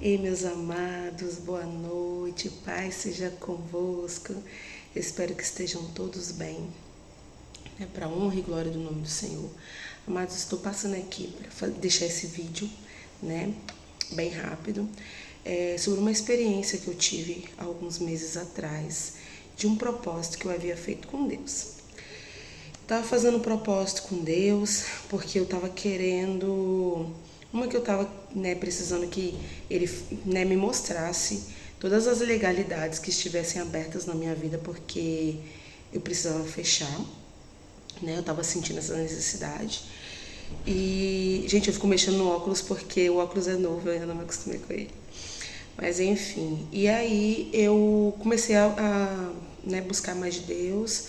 Ei, meus amados, boa noite, paz seja convosco. Espero que estejam todos bem, para a honra e glória do nome do Senhor. Amados, estou passando aqui para deixar esse vídeo, né, bem rápido, sobre uma experiência que eu tive há alguns meses atrás, de um propósito que eu havia feito com Deus. Estava fazendo um propósito com Deus, porque eu estava querendo... Uma que eu estava precisando que ele me mostrasse todas as legalidades que estivessem abertas na minha vida, porque eu precisava fechar, eu estava sentindo essa necessidade. E, gente, eu fico mexendo no óculos porque o óculos é novo, eu ainda não me acostumei com ele. Mas enfim, e aí eu comecei a buscar mais de Deus,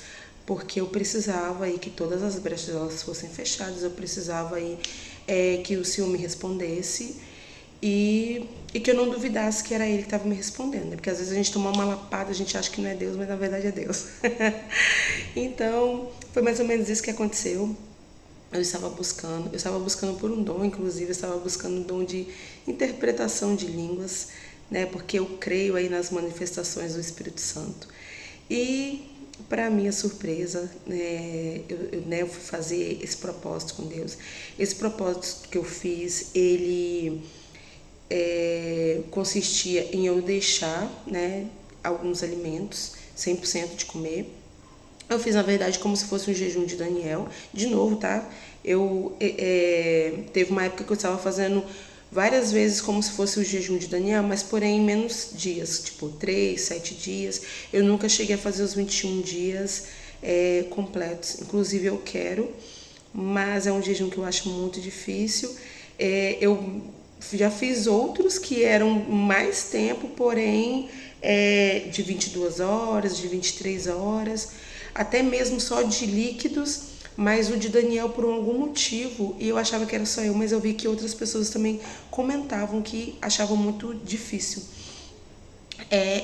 porque eu precisava aí que todas as brechas elas fossem fechadas, eu precisava aí que o Senhor me respondesse e que eu não duvidasse que era Ele que estava me respondendo, né? Porque às vezes a gente toma uma lapada, a gente acha que não é Deus, mas na verdade é Deus. Então, foi mais ou menos isso que aconteceu. Eu estava buscando por um dom, inclusive, eu estava buscando um dom de interpretação de línguas, né? Porque eu creio aí nas manifestações do Espírito Santo. E, para minha surpresa, eu fui fazer esse propósito com Deus. Esse propósito que eu fiz, ele consistia em eu deixar, alguns alimentos, 100% de comer. Eu fiz, na verdade, como se fosse um jejum de Daniel. De novo, tá? Teve uma época que eu estava fazendo várias vezes como se fosse o jejum de Daniel, mas porém em menos dias, tipo 3, 7 dias. Eu nunca cheguei a fazer os 21 dias completos. Inclusive eu quero, mas é um jejum que eu acho muito difícil. Eu já fiz outros que eram mais tempo, porém de 22 horas, de 23 horas, até mesmo só de líquidos, mas o de Daniel por algum motivo, e eu achava que era só eu, mas eu vi que outras pessoas também comentavam que achavam muito difícil.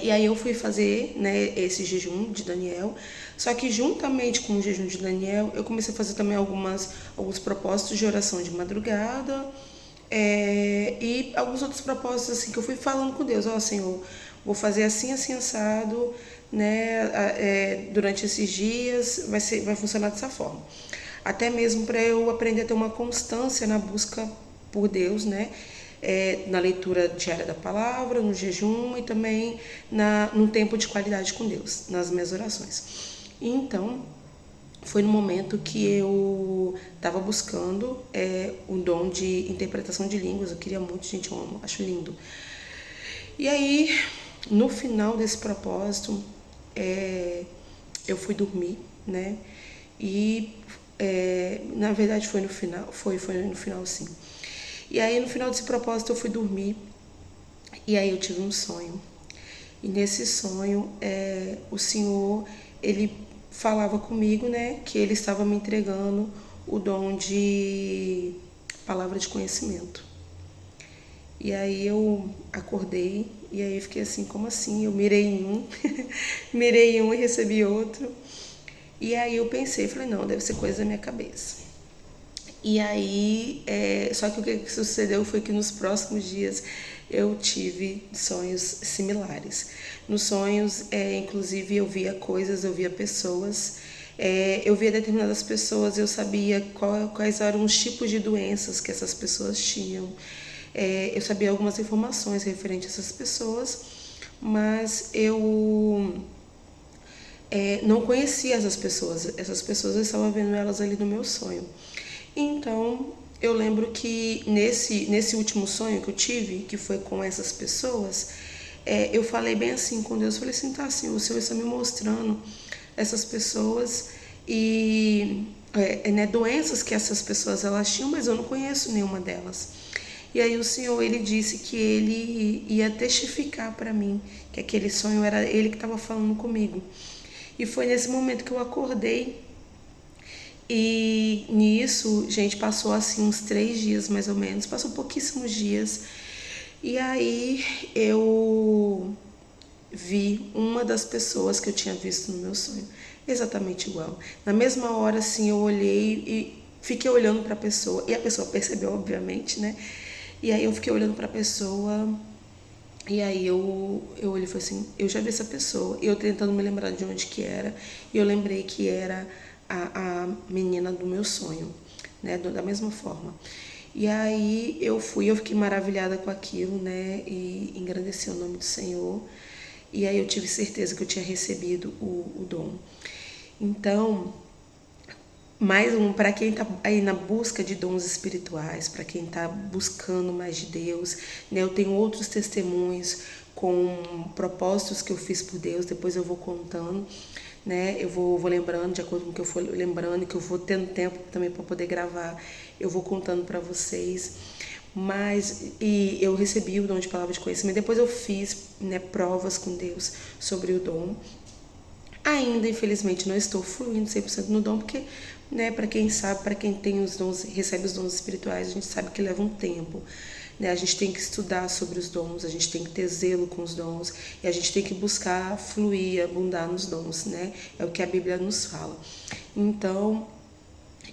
E aí eu fui fazer esse jejum de Daniel, só que juntamente com o jejum de Daniel, eu comecei a fazer também alguns propósitos de oração de madrugada, e alguns outros propósitos assim que eu fui falando com Deus, Senhor, vou fazer assim, assim, assado, durante esses dias, vai funcionar dessa forma. Até mesmo para eu aprender a ter uma constância na busca por Deus, na leitura diária da palavra, no jejum e também num tempo de qualidade com Deus, nas minhas orações. E então, foi no momento que eu estava buscando um dom de interpretação de línguas. Eu queria muito, gente, eu amo, acho lindo. E aí, no final desse propósito, eu fui dormir, E na verdade foi no final, foi no final sim. E aí no final desse propósito eu fui dormir e aí eu tive um sonho. E nesse sonho o Senhor, ele falava comigo, que ele estava me entregando o dom de palavra de conhecimento. E aí eu acordei e aí eu fiquei assim, como assim? Eu mirei em um, mirei em um e recebi outro. E aí eu pensei, falei, não, deve ser coisa da minha cabeça. E aí, só que o que sucedeu foi que nos próximos dias eu tive sonhos similares. Nos sonhos, inclusive, eu via coisas, eu via pessoas, eu via determinadas pessoas, eu sabia quais eram os tipos de doenças que essas pessoas tinham. Eu sabia algumas informações referentes a essas pessoas, mas eu não conhecia essas pessoas. Essas pessoas eu estava vendo elas ali no meu sonho. Então, eu lembro que nesse último sonho que eu tive, que foi com essas pessoas, eu falei bem assim com Deus, falei assim, tá assim, o Senhor está me mostrando essas pessoas e doenças que essas pessoas elas tinham, mas eu não conheço nenhuma delas. E aí o Senhor, ele disse que ele ia testificar para mim que aquele sonho era ele que estava falando comigo. E foi nesse momento que eu acordei. E nisso, gente, passou assim uns 3 dias mais ou menos, passou pouquíssimos dias. E aí eu vi uma das pessoas que eu tinha visto no meu sonho, exatamente igual. Na mesma hora, assim, eu olhei e fiquei olhando para a pessoa, e a pessoa percebeu, obviamente, E aí eu fiquei olhando para a pessoa E aí eu olhei e falei assim, eu já vi essa pessoa. E eu tentando me lembrar de onde que era. E eu lembrei que era a menina do meu sonho, né? Da mesma forma. E aí eu fiquei maravilhada com aquilo, né? E engrandeci o nome do Senhor. E aí eu tive certeza que eu tinha recebido o dom. Então, mais um para quem está aí na busca de dons espirituais, para quem está buscando mais de Deus, né? Eu tenho outros testemunhos com propósitos que eu fiz por Deus, depois eu vou contando, né? Eu vou lembrando, de acordo com o que eu for lembrando, que eu vou tendo tempo também para poder gravar, eu vou contando para vocês. E eu recebi o dom de palavra de conhecimento, depois eu fiz, né, provas com Deus sobre o dom. Ainda, infelizmente, não estou fluindo 100% no dom, porque, né, para quem sabe, para quem tem os dons, recebe os dons espirituais, a gente sabe que leva um tempo. Né? A gente tem que estudar sobre os dons, a gente tem que ter zelo com os dons, e a gente tem que buscar fluir, abundar nos dons, né? É o que a Bíblia nos fala. Então,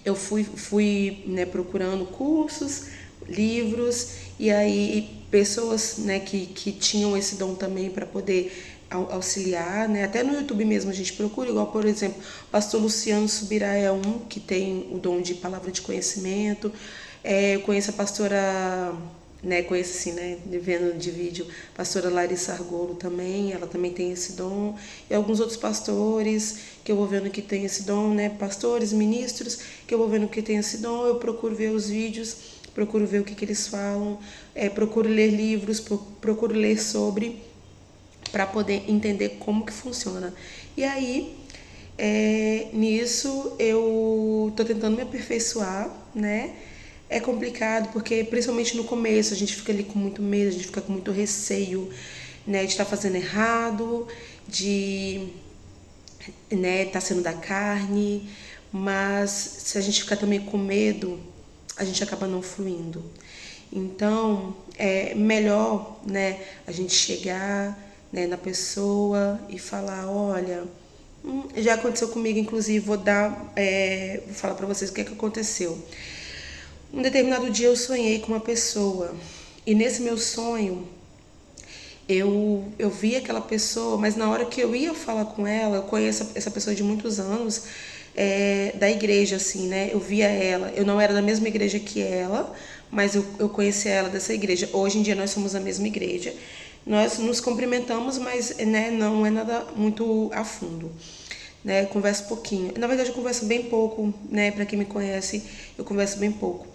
eu fui né, procurando cursos, livros, e aí pessoas, né, que tinham esse dom também para poder auxiliar, né? Até no YouTube mesmo a gente procura, igual por exemplo, o pastor Luciano Subirá é um que tem o dom de palavra de conhecimento. Eu conheço a pastora, né, conheço assim, né, vendo de vídeo, a pastora Larissa Argolo também, ela também tem esse dom, e alguns outros pastores que eu vou vendo que tem esse dom, né, pastores, ministros, que eu vou vendo que tem esse dom, eu procuro ver os vídeos, procuro ver o que eles falam, procuro ler livros, procuro ler sobre, para poder entender como que funciona. E aí, nisso, eu tô tentando me aperfeiçoar, né? É complicado porque, principalmente no começo, a gente fica ali com muito medo, a gente fica com muito receio, né? De estar fazendo errado, de, né, tá sendo da carne, mas se a gente ficar também com medo, a gente acaba não fluindo. Então, é melhor, né, a gente chegar, né, na pessoa e falar, olha, já aconteceu comigo, inclusive, vou falar pra vocês o que é que aconteceu. Um determinado dia eu sonhei com uma pessoa e nesse meu sonho eu vi aquela pessoa, mas na hora que eu ia falar com ela, eu conheço essa pessoa de muitos anos, da igreja, assim, né? Eu via ela, eu não era da mesma igreja que ela, mas eu conhecia ela dessa igreja. Hoje em dia nós somos a mesma igreja, nós nos cumprimentamos, mas, né, não é nada muito a fundo. Né, eu converso pouquinho. Na verdade, eu converso bem pouco, né? Para quem me conhece, eu converso bem pouco.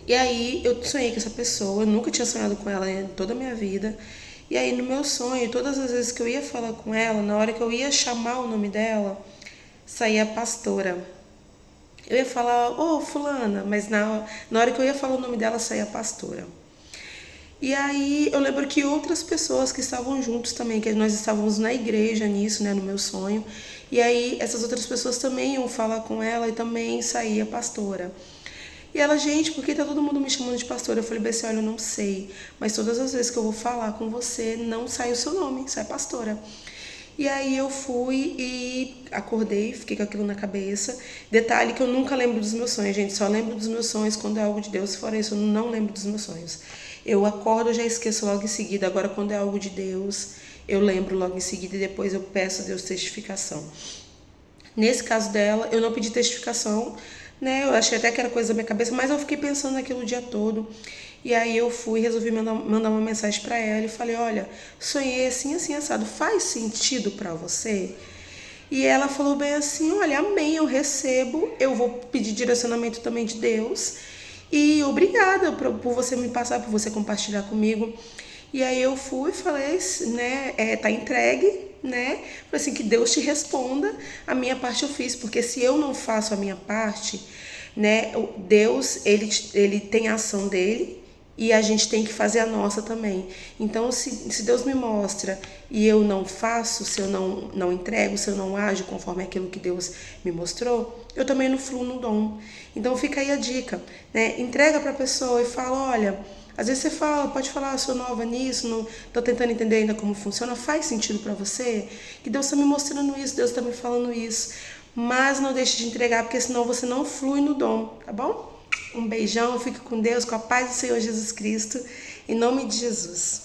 E aí eu sonhei com essa pessoa, eu nunca tinha sonhado com ela em toda a minha vida. E aí no meu sonho, todas as vezes que eu ia falar com ela, na hora que eu ia chamar o nome dela, saía a pastora. Eu ia falar, ô fulana, mas na hora que eu ia falar o nome dela, saía a pastora. E aí eu lembro que outras pessoas que estavam juntos também, que nós estávamos na igreja nisso, né, no meu sonho. E aí essas outras pessoas também iam falar com ela e também saía pastora. E ela, gente, por que tá todo mundo me chamando de pastora? Eu falei, bem assim, olha, eu não sei, mas todas as vezes que eu vou falar com você, não sai o seu nome, sai pastora. E aí eu fui e acordei, fiquei com aquilo na cabeça. Detalhe que eu nunca lembro dos meus sonhos, gente, só lembro dos meus sonhos quando é algo de Deus, fora isso eu não lembro dos meus sonhos. Eu acordo, eu já esqueço logo em seguida, agora quando é algo de Deus, eu lembro logo em seguida e depois eu peço a Deus testificação. Nesse caso dela, eu não pedi testificação, né? Eu achei até que era coisa da minha cabeça, mas eu fiquei pensando naquilo o dia todo. E aí eu resolvi mandar uma mensagem para ela e falei, olha, sonhei assim, assim, assado, faz sentido para você? E ela falou bem assim, olha, amém, eu recebo, eu vou pedir direcionamento também de Deus. E obrigada por você me passar, por você compartilhar comigo. E aí eu fui e falei, né, tá entregue, né? Falei assim, que Deus te responda, a minha parte eu fiz, porque se eu não faço a minha parte, né, Deus, ele tem a ação dele e a gente tem que fazer a nossa também. Então, se Deus me mostra e eu não faço, se eu não entrego, se eu não ajo conforme aquilo que Deus me mostrou, eu também não fluo no dom. Então, fica aí a dica, né? Entrega para a pessoa e fala, olha, às vezes você fala, pode falar, sou nova nisso, não tô tentando entender ainda como funciona, faz sentido para você? Que Deus está me mostrando isso, Deus está me falando isso. Mas não deixe de entregar, porque senão você não flui no dom, tá bom? Um beijão, fique com Deus, com a paz do Senhor Jesus Cristo, em nome de Jesus.